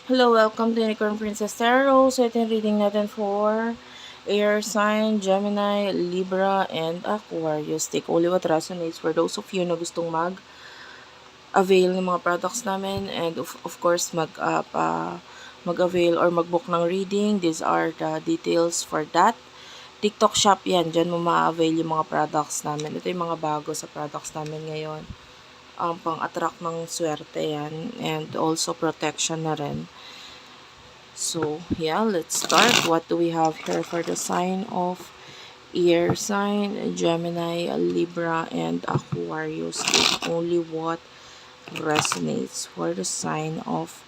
Hello, welcome to Unicorn Princess Tarot. So, ito yung reading natin for air sign, Gemini, Libra, and Aquarius. Take only what resonates for those of you na gustong mag-avail ng mga products namin and of course mag-avail or mag-book ng reading. These are the details for that. TikTok shop yan. Diyan mo ma-avail yung mga products namin. Ito yung mga bago sa products namin ngayon. Pang-attract ng swerte yan and also protection na rin. So, yeah, let's start. What do we have here for the sign of air sign, Gemini, Libra, and Aquarius? Take only what resonates for the sign of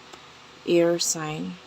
air sign.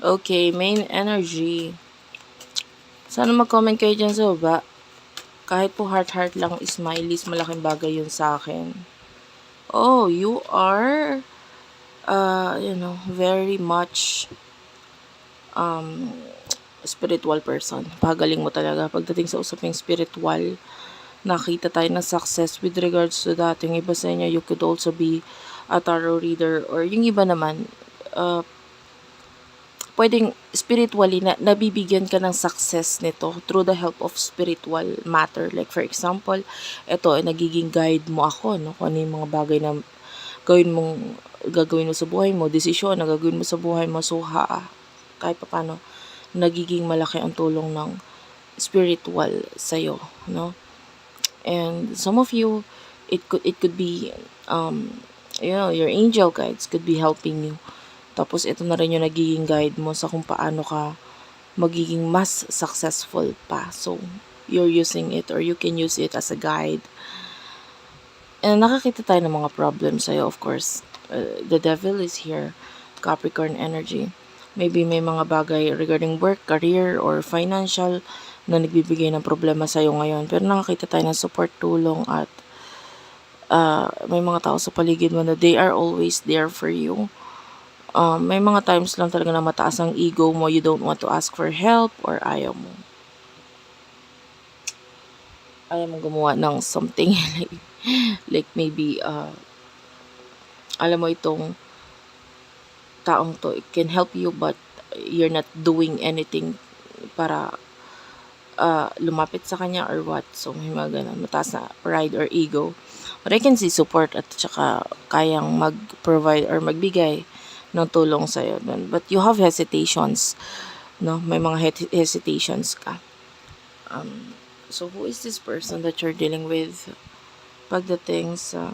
Okay, main energy. Sana mag-comment kayo dyan sa baba. Kahit po heart-heart lang, smileys, malaking bagay yun sa akin. Oh, you are, very much spiritual person. Pagaling mo talaga. Pagdating sa usaping spiritual, nakita tayo ng success with regards to that. Yung iba sa inyo, you could also be a tarot reader. Or yung iba naman, pwedeng spiritually na nabibigyan ka ng success nito through the help of spiritual matter. Like for example, ito ay nagiging guide mo ako, no? Kung ano yung mga bagay na gagawin mo sa buhay mo, desisyon na gagawin mo sa buhay mo. So, kahit pa paano, nagiging malaki ang tulong ng spiritual sa'yo, no? And some of you, it could be, your angel guides could be helping you. Tapos ito na rin yung nagiging guide mo sa kung paano ka magiging mas successful pa. So, you're using it or you can use it as a guide. And nakakita tayo ng mga problems sa'yo, of course. The devil is here, Capricorn energy. Maybe may mga bagay regarding work, career, or financial na nagbibigay ng problema sa'yo ngayon. Pero nakakita tayo ng support, tulong, at may mga tao sa paligid mo na they are always there for you. May mga times lang talaga na mataas ang ego mo, you don't want to ask for help, or ayaw mo gumawa ng something like maybe alam mo itong taong to, it can help you but you're not doing anything para lumapit sa kanya or what. So may mga ganun, mataas na pride or ego. But I can see support at saka kayang mag-provide or magbigay ng tulong sa'yo dun. But you have hesitations, no? May mga hesitations ka. So who is this person that you're dealing with? Pagdating sa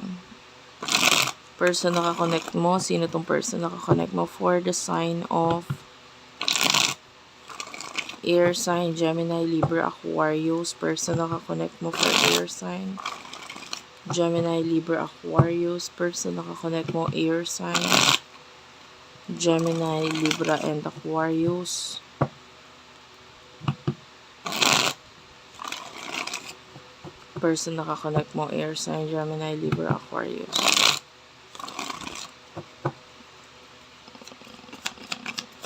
person na kakonect mo, sino tong person na kakonect mo for the sign of air sign, Gemini, Libra, Aquarius. Person na kakonect mo for air sign, Gemini, Libra, Aquarius. Person na kakonect mo, air sign, Gemini, Libra, and Aquarius. Person na kakonect mo, air sign, Gemini, Libra, Aquarius.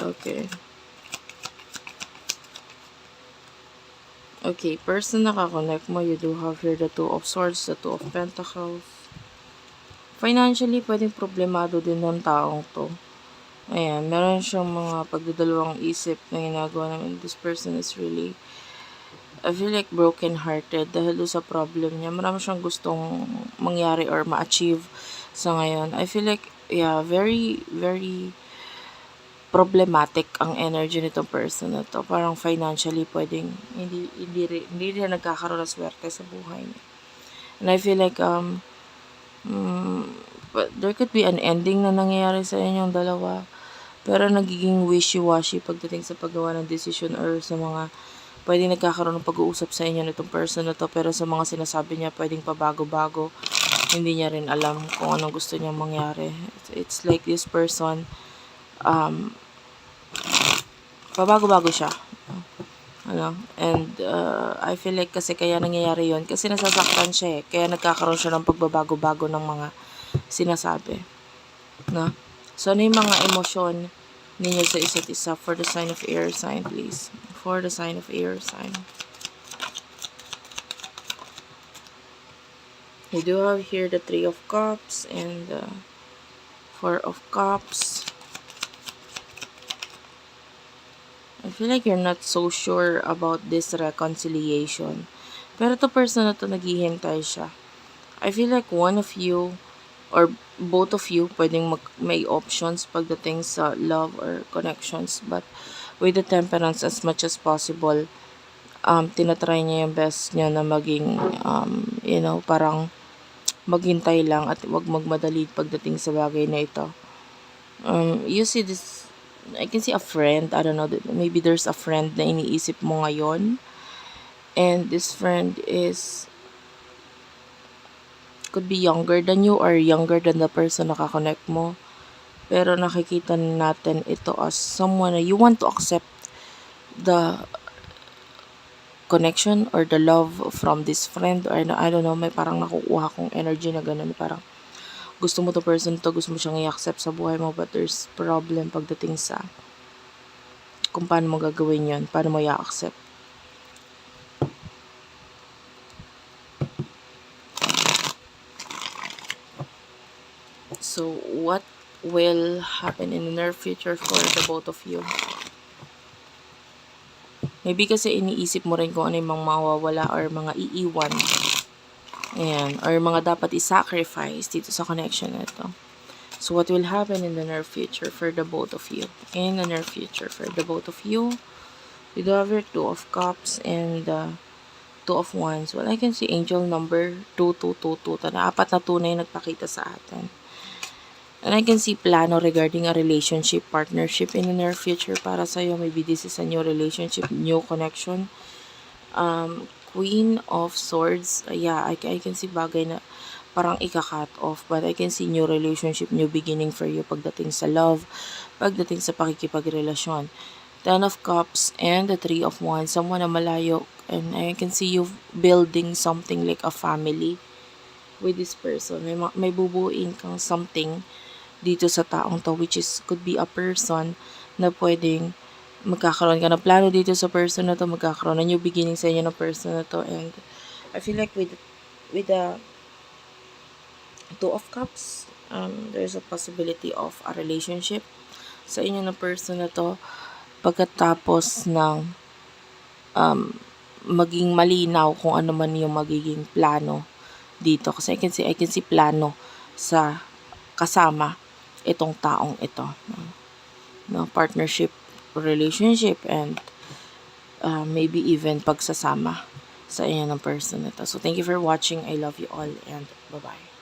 Okay. Okay, person na kakonect mo, you do have here the Two of Swords, the Two of Pentacles. Financially, pwedeng problemado din ng taong to. Ayan, meron siyang mga pagdadalawang isip na ginagawa namin. This person is really, I feel like broken-hearted dahil sa problem niya. Marami siyang gustong mangyari or ma-achieve sa ngayon. I feel like, yeah, very, very problematic ang energy nitong person na to. Parang financially pwedeng hindi rin nagkakaroon ng swerte sa buhay niya. And I feel like But there could be an ending na nangyayari sa inyong dalawa. Pero nagiging wishy-washy pagdating sa paggawa ng decision or sa mga pwedeng nagkakaroon ng pag-uusap sa inyo nitong person na to. Pero sa mga sinasabi niya, pwedeng pabago-bago. Hindi niya rin alam kung anong gusto niyang mangyari. It's like this person, pabago-bago siya. And I feel like kasi kaya nangyayari yon kasi nasasaktan siya kaya nagkakaroon siya ng pagbabago-bago ng mga sinasabi. No? So, ano yung mga emosyon ninyo sa isa't isa for the sign of air sign, please? For the sign of air sign. You do have here the 3 of Cups and the 4 of Cups. I feel like you're not so sure about this reconciliation. Pero to person na to, naghihintay siya. I feel like one of you or both of you pwedeng may options pagdating sa love or connections. But with the temperance, as much as possible, tinatry niya yung best niya na maging, parang maghintay lang at wag magmadali pagdating sa bagay na ito. You see this, I can see a friend, I don't know, maybe there's a friend na iniisip mo ngayon. And this friend could be younger than you or younger than the person na kakonect mo. Pero nakikita natin ito as someone na you want to accept the connection or the love from this friend, or I don't know, may parang nakukuha kong energy na ganun, parang gusto mo to person to, gusto mo siyang i-accept sa buhay mo, but there's problem pagdating sa kung paano mo gagawin yon, paano mo i-accept. So, what will happen in the near future for the both of you? Maybe kasi iniisip mo rin kung ano yung mga mawawala or mga iiwan. Ayan. Or mga dapat i-sacrifice dito sa connection na ito. So, what will happen in the near future for the both of you? In the near future for the both of you, you do have your 2 of Cups and 2 of Wands. Well, I can see angel number 2222. Apat na tunay nagpakita sa atin. And I can see plano regarding a relationship, partnership in the near future para sa'yo. Maybe this is a new relationship, new connection. Queen of Swords. Yeah, I can see bagay na parang ika-cut off. But I can see new relationship, new beginning for you pagdating sa love, pagdating sa pakikipagrelasyon. 10 of Cups and the 3 of Wands. Someone na malayo. And I can see you building something like a family with this person. May bubuin kang something dito sa taong to, which is could be a person na pwedeng magkakaroon ka ng plano dito sa person na to, magkakaroon ng new beginning sa inyo ng person na to. And I feel like with the 2 of Cups, there's a possibility of a relationship sa inyo ng person na to pagkatapos ng maging malinaw kung ano man yung magiging plano dito. Kasi I can see plano sa kasama itong taong ito. No, partnership, relationship, and maybe even pagsasama sa inyo ng person na to. So, thank you for watching. I love you all and bye-bye.